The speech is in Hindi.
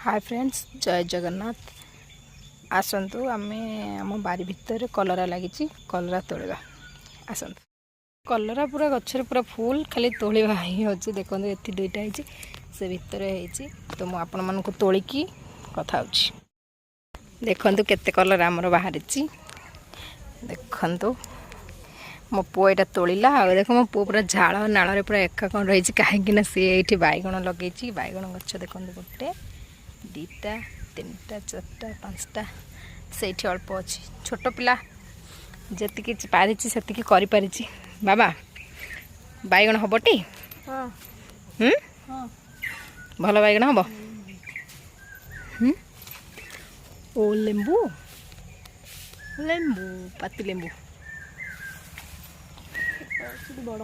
हाय फ्रेंड्स जय जगन्नाथ आसतु आमे आम बारी भितर कलरा लगी कलरा तोड़ा आसतु कलरा पूरा गचर पूरा फुल खाली तोड़ा ही अच्छे देखो ये दुईटा है से भितर है तो मुझे आपण मानक तोलिकी कथा देखु केते कलर आमर बाहरी देखु मो पुआ यहाँ तोड़ा आ देख मो पु पूरा झाड़ नाल पूरा एका कौन रही कहीं सी ये बैगण लगे बैगण गच देखो गोटे दीटा तीन टा चार्टा पाँचटा से अल्प अच्छी छोट पिला जी पारी से पारी बाबा बैगण हम टी भल बैगण हम ओ लेंबू लेंबू पाती लेंबू बड़